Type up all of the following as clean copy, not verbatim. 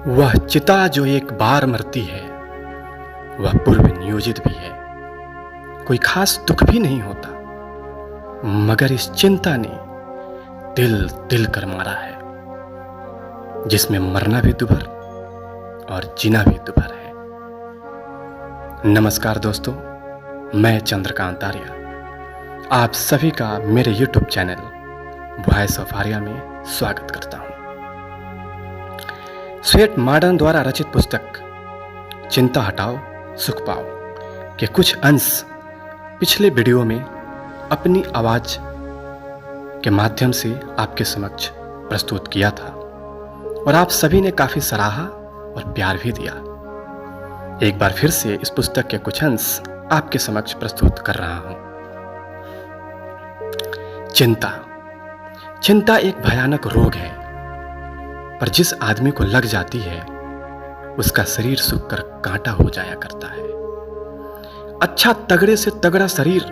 वह चिता जो एक बार मरती है, वह पूर्व नियोजित भी है। कोई खास दुख भी नहीं होता, मगर इस चिंता ने दिल दिल कर मारा है, जिसमें मरना भी दुभर और जीना भी दुभर है। नमस्कार दोस्तों, मैं चंद्रकांत आर्या आप सभी का मेरे YouTube channel voice of Arya में स्वागत करता हूं। स्वेट मॉडर्न द्वारा रचित पुस्तक चिंता हटाओ सुख पाओ के कुछ अंश पिछले वीडियो में अपनी आवाज के माध्यम से आपके समक्ष प्रस्तुत किया था और आप सभी ने काफी सराहा और प्यार भी दिया। एक बार फिर से इस पुस्तक के कुछ अंश आपके समक्ष प्रस्तुत कर रहा हूं। चिंता एक भयानक रोग है, पर जिस आदमी को लग जाती है उसका शरीर सूख कर कांटा हो जाया करता है। अच्छा तगड़े से तगड़ा शरीर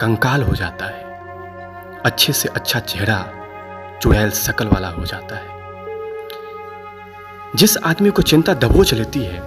कंकाल हो जाता है, अच्छे से अच्छा चेहरा चुड़ैल शकल वाला हो जाता है। जिस आदमी को चिंता दबोच लेती है,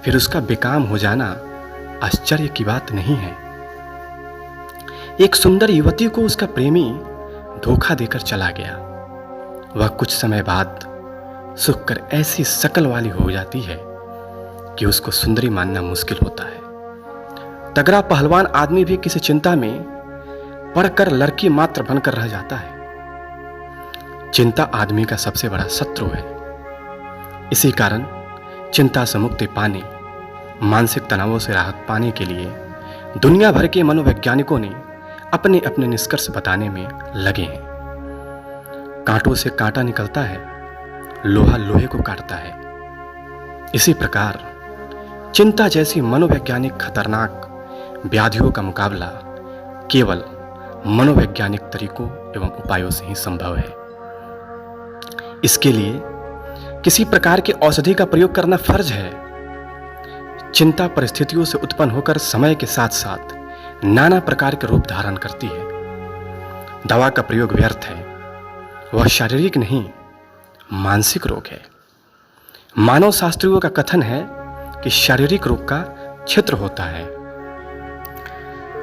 फिर उसका बेकाम हो जाना आश्चर्य की बात नहीं है। एक सुंदर युवती को उसका प्रेमी धोखा देकर चला गया। वह कुछ समय बाद सूख कर ऐसी शकल वाली हो जाती है कि उसको सुंदरी मानना मुश्किल होता है। तगड़ा पहलवान आदमी भी किसी चिंता में पड़कर लड़की मात्र बनकर रह जाता है। चिंता आदमी का सबसे बड़ा शत्रु है। इसी कारण चिंता से मुक्ति पाने, मानसिक तनावों से राहत पाने के लिए दुनिया भर के मनोवैज्ञानिकों ने अपने अपने निष्कर्ष बताने में लगे हैं। कांटों से कांटा निकलता है, लोहा लोहे को काटता है। इसी प्रकार चिंता जैसी मनोवैज्ञानिक खतरनाक व्याधियों का मुकाबला केवल मनोवैज्ञानिक तरीकों एवं उपायों से ही संभव है। इसके लिए किसी प्रकार की औषधि का प्रयोग करना फर्ज है। चिंता परिस्थितियों से उत्पन्न होकर समय के साथ साथ नाना प्रकार के रूप धारण करती है। दवा का प्रयोग व्यर्थ है। वह शारीरिक नहीं, मानसिक रोग है। मानव शास्त्रियों का कथन है कि शारीरिक रोग का क्षेत्र होता है।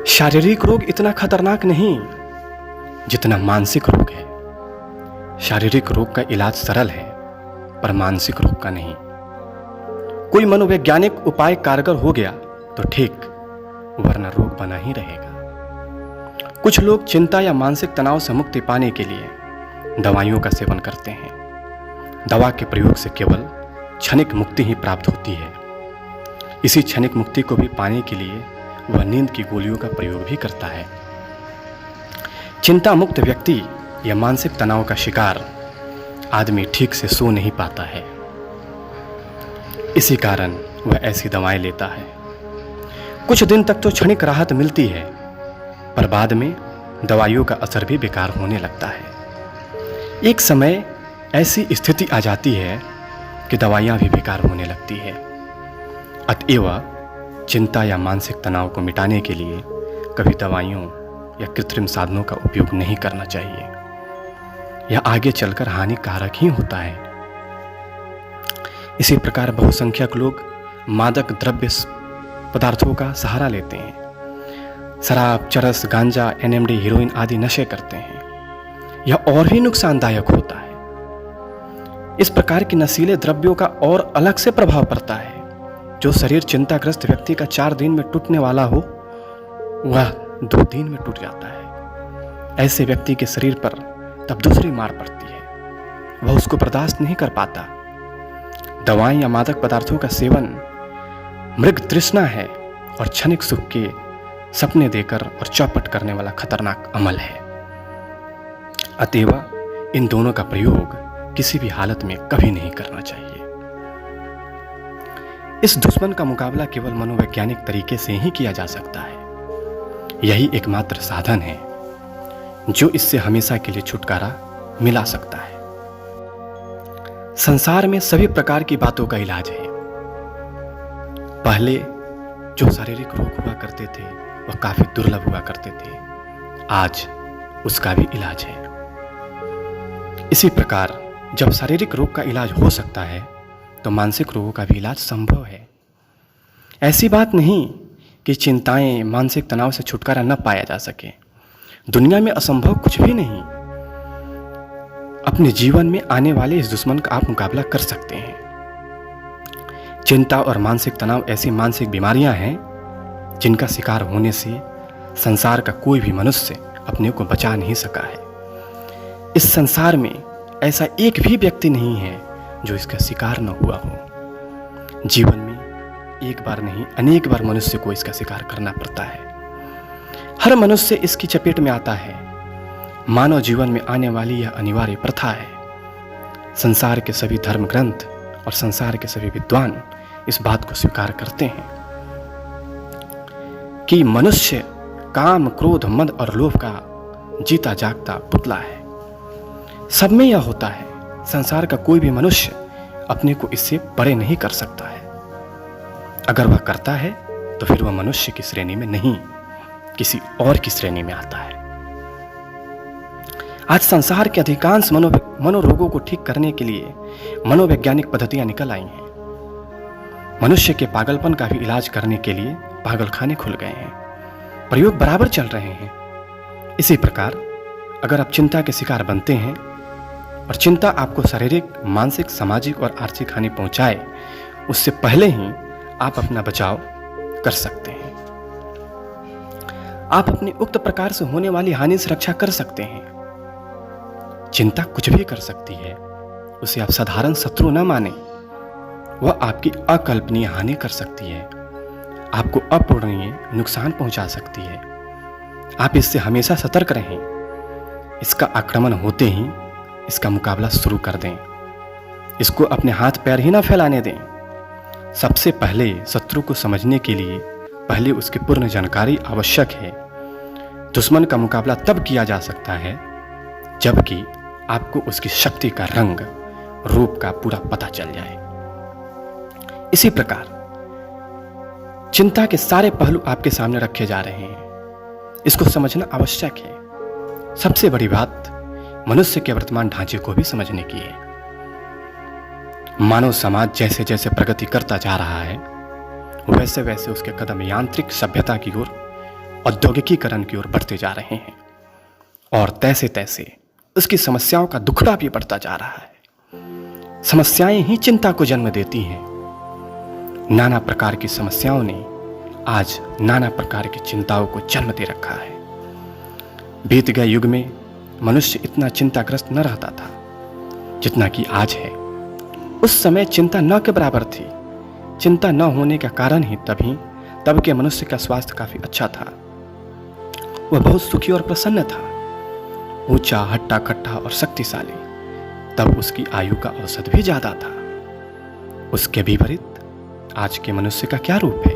शारीरिक रोग इतना खतरनाक नहीं जितना मानसिक रोग है। शारीरिक रोग का इलाज सरल है, पर मानसिक रोग का नहीं। कोई मनोवैज्ञानिक उपाय कारगर हो गया तो ठीक, वरना रोग बना ही रहेगा। कुछ लोग चिंता या मानसिक तनाव से मुक्ति पाने के लिए दवाइयों का सेवन करते हैं। दवा के प्रयोग से केवल क्षणिक मुक्ति ही प्राप्त होती है। इसी क्षणिक मुक्ति को भी पाने के लिए वह नींद की गोलियों का प्रयोग भी करता है। चिंता मुक्त व्यक्ति या मानसिक तनाव का शिकार आदमी ठीक से सो नहीं पाता है। इसी कारण वह ऐसी दवाएं लेता है। कुछ दिन तक तो क्षणिक राहत मिलती है, पर बाद में दवाइयों का असर भी बेकार होने लगता है। एक समय ऐसी स्थिति आ जाती है कि दवाइयां भी बेकार होने लगती है। अतएव चिंता या मानसिक तनाव को मिटाने के लिए कभी दवाइयों या कृत्रिम साधनों का उपयोग नहीं करना चाहिए। यह आगे चलकर हानिकारक ही होता है। इसी प्रकार बहुसंख्यक लोग मादक द्रव्य पदार्थों का सहारा लेते हैं। शराब, चरस, गांजा, NMD, हीरोइन आदि नशे करते हैं। यह और भी नुकसानदायक होता है। इस प्रकार के नशीले द्रव्यों का और अलग से प्रभाव पड़ता है। जो शरीर चिंताग्रस्त व्यक्ति का 4 दिन में टूटने वाला हो, वह 2 दिन में टूट जाता है। ऐसे व्यक्ति के शरीर पर तब दूसरी मार पड़ती है, वह उसको बर्दाश्त नहीं कर पाता। दवाएं या मादक पदार्थों का सेवन मृग तृष्णा है और क्षणिक सुख के सपने देकर और चौपट करने वाला खतरनाक अमल है। अतएव इन दोनों का प्रयोग किसी भी हालत में कभी नहीं करना चाहिए। इस दुश्मन का मुकाबला केवल मनोवैज्ञानिक तरीके से ही किया जा सकता है। यही एकमात्र साधन है जो इससे हमेशा के लिए छुटकारा मिला सकता है। संसार में सभी प्रकार की बातों का इलाज है। पहले जो शारीरिक रोग हुआ करते थे वह काफी दुर्लभ हुआ करते थे, आज उसका भी इलाज है। इसी प्रकार जब शारीरिक रोग का इलाज हो सकता है तो मानसिक रोगों का भी इलाज संभव है। ऐसी बात नहीं कि चिंताएं, मानसिक तनाव से छुटकारा न पाया जा सके। दुनिया में असंभव कुछ भी नहीं। अपने जीवन में आने वाले इस दुश्मन का आप मुकाबला कर सकते हैं। चिंता और मानसिक तनाव ऐसी मानसिक बीमारियां हैं जिनका शिकार होने से संसार का कोई भी मनुष्य अपने को बचा नहीं सका है। इस संसार में ऐसा एक भी व्यक्ति नहीं है जो इसका शिकार न हुआ हो। जीवन में एक बार नहीं, अनेक बार मनुष्य को इसका शिकार करना पड़ता है। हर मनुष्य इसकी चपेट में आता है। मानव जीवन में आने वाली यह अनिवार्य प्रथा है। संसार के सभी धर्म ग्रंथ और संसार के सभी विद्वान इस बात को स्वीकार करते हैं कि मनुष्य काम, क्रोध, मद और लोभ का जीता जागता पुतला है। सब में यह होता है। संसार का कोई भी मनुष्य अपने को इससे परे नहीं कर सकता है। अगर वह करता है तो फिर वह मनुष्य की श्रेणी में नहीं, किसी और की श्रेणी में आता है। आज संसार के अधिकांश मनोरोगों को ठीक करने के लिए मनोवैज्ञानिक पद्धतियां निकल आई हैं। मनुष्य के पागलपन का भी इलाज करने के लिए पागलखाने खुल गए हैं। प्रयोग बराबर चल रहे हैं। इसी प्रकार अगर आप चिंता के शिकार बनते हैं और चिंता आपको शारीरिक, मानसिक, सामाजिक और आर्थिक हानि पहुंचाए, उससे पहले ही आप अपना बचाव कर सकते हैं। आप अपनी उक्त प्रकार से होने वाली हानि से रक्षा कर सकते हैं। चिंता कुछ भी कर सकती है। उसे आप साधारण शत्रु न माने। वह आपकी अकल्पनीय हानि कर सकती है, आपको अपूरणीय नुकसान पहुंचा सकती है। आप इससे हमेशा सतर्क रहें। इसका आक्रमण होते ही इसका मुकाबला शुरू कर दें। इसको अपने हाथ पैर ही ना फैलाने दें। सबसे पहले शत्रु को समझने के लिए पहले उसकी पूर्ण जानकारी आवश्यक है। दुश्मन का मुकाबला तब किया जा सकता है जबकि आपको उसकी शक्ति का रंग, रूप का पूरा पता चल जाए। इसी प्रकार चिंता के सारे पहलू आपके सामने रखे जा रहे हैं। इसको समझना आवश्यक है। सबसे बड़ी बात मनुष्य के वर्तमान ढांचे को भी समझने की है। मानव समाज जैसे जैसे प्रगति करता जा रहा है, वैसे वैसे उसके कदम यांत्रिक सभ्यता की ओर, औद्योगिकीकरण की ओर बढ़ते जा रहे हैं और तैसे तैसे उसकी समस्याओं का दुखड़ा भी बढ़ता जा रहा है। समस्याएं ही चिंता को जन्म देती हैं। नाना प्रकार की समस्याओं ने आज नाना प्रकार की चिंताओं को जन्म दे रखा है। बीत गए युग में मनुष्य इतना चिंताग्रस्त न रहता था जितना कि आज है। उस समय चिंता न के बराबर थी। चिंता न होने का कारण ही तब के मनुष्य का स्वास्थ्य काफी अच्छा था। वह बहुत सुखी और प्रसन्न था, ऊंचा, हट्टा कट्टा और शक्तिशाली। तब उसकी आयु का औसत भी ज्यादा था। उसके विपरीत आज के मनुष्य का क्या रूप है,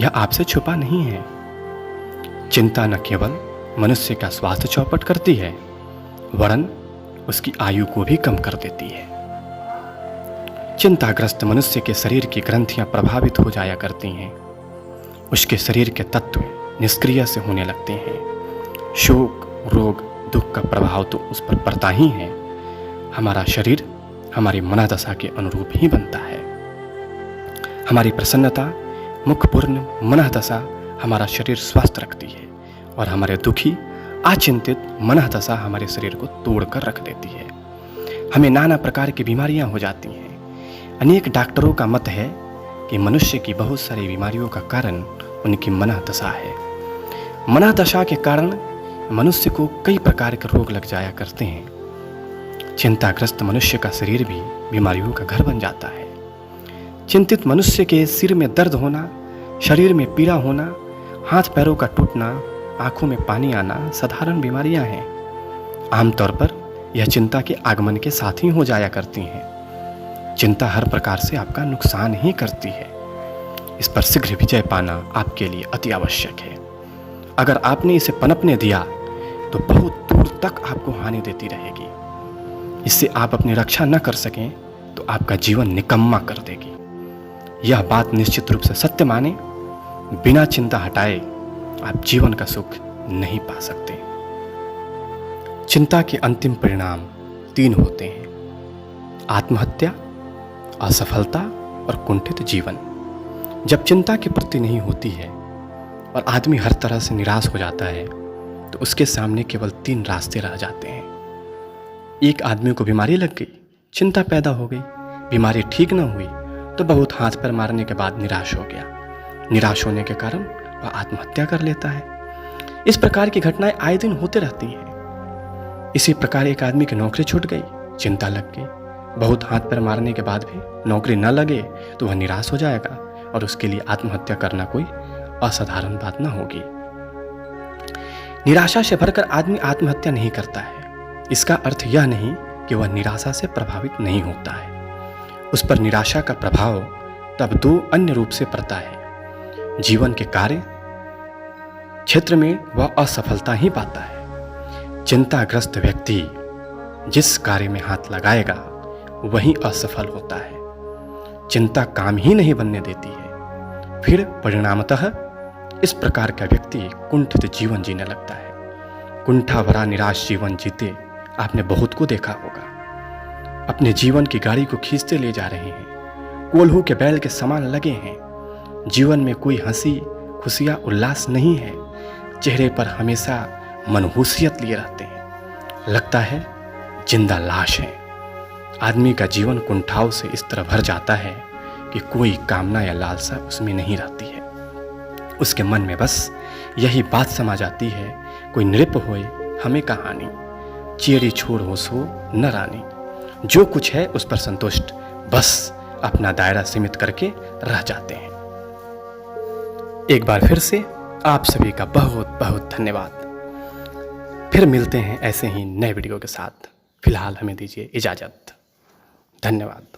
यह आपसे छुपा नहीं है। चिंता न केवल मनुष्य का स्वास्थ्य चौपट करती है, वरन उसकी आयु को भी कम कर देती है। चिंताग्रस्त मनुष्य के शरीर की ग्रंथियां प्रभावित हो जाया करती हैं। उसके शरीर के तत्व निष्क्रिय से होने लगते हैं। शोक, रोग, दुख का प्रभाव तो उस पर पड़ता ही है। हमारा शरीर हमारी मनोदशा के अनुरूप ही बनता है। हमारी प्रसन्नता, मुखपूर्ण मनोदशा हमारा शरीर स्वस्थ रखती है और हमारे दुखी, अचिंतित मनोदशा हमारे शरीर को तोड़कर रख देती है। हमें नाना प्रकार की बीमारियां हो जाती हैं। अनेक डॉक्टरों का मत है कि मनुष्य की बहुत सारी बीमारियों का कारण उनकी मनोदशा है। मनोदशा के कारण मनुष्य को कई प्रकार के रोग लग जाया करते हैं। चिंताग्रस्त मनुष्य का शरीर भी बीमारियों का घर बन जाता है। चिंतित मनुष्य के सिर में दर्द होना, शरीर में पीड़ा होना, हाथ पैरों का टूटना, आंखों में पानी आना साधारण बीमारियां हैं। आमतौर पर यह चिंता के आगमन के साथ ही हो जाया करती हैं। चिंता हर प्रकार से आपका नुकसान ही करती है। इस पर शीघ्र विजय पाना आपके लिए अति आवश्यक है। अगर आपने इसे पनपने दिया तो बहुत दूर तक आपको हानि देती रहेगी। इससे आप अपनी रक्षा न कर सकें तो आपका जीवन निकम्मा कर देगी। यह बात निश्चित रूप से सत्य माने, बिना चिंता हटाए आप जीवन का सुख नहीं पा सकते। चिंता के अंतिम परिणाम 3 होते हैं: आत्महत्या, असफलता और कुंठित जीवन। जब चिंता की पूर्ति नहीं होती है और आदमी हर तरह से निराश हो जाता है तो उसके सामने केवल 3 रास्ते रह जाते हैं। एक आदमी को बीमारी लग गई, चिंता पैदा हो गई, बीमारी ठीक न हुई तो बहुत हाथ पैर मारने के बाद निराश हो गया। निराश होने के कारण वह आत्महत्या कर लेता है। इस प्रकार की घटनाएं आए दिन होते रहती हैं। इसी प्रकार एक आदमी की नौकरी छूट गई, चिंता लग गई, बहुत हाथ पैर मारने के बाद भी नौकरी न लगे तो वह निराश हो जाएगा और उसके लिए आत्महत्या करना कोई असाधारण बात न होगी। निराशा से भरकर आदमी आत्महत्या नहीं करता है। इसका अर्थ यह नहीं कि वह निराशा से प्रभावित नहीं होता है। उस पर निराशा का प्रभाव तब 2 अन्य रूप से पड़ता है। जीवन के कार्य क्षेत्र में वह असफलता ही पाता है। चिंताग्रस्त व्यक्ति जिस कार्य में हाथ लगाएगा वही असफल होता है। चिंता काम ही नहीं बनने देती है। फिर परिणामतः इस प्रकार का व्यक्ति कुंठित जीवन जीने लगता है। कुंठा भरा निराश जीवन जीते आपने बहुत को देखा होगा। अपने जीवन की गाड़ी को खींचते ले जा रहे हैं, कोल्हू के बैल के समान लगे हैं। जीवन में कोई हंसी खुशियाँ उल्लास नहीं है। चेहरे पर हमेशा मनहूसियत लिए रहते हैं, लगता है जिंदा लाश है। आदमी का जीवन कुंठाओं से इस तरह भर जाता है कि कोई कामना या लालसा उसमें नहीं रहती है। उसके मन में बस यही बात समा जाती है, कोई नृप होए हमें कहानी, चेरी छोड़ हो सो न रानी। जो कुछ है उस पर संतुष्ट, बस अपना दायरा सीमित करके रह जाते हैं। एक बार फिर से आप सभी का बहुत बहुत धन्यवाद। फिर मिलते हैं ऐसे ही नए वीडियो के साथ। फिलहाल हमें दीजिए इजाज़त। धन्यवाद।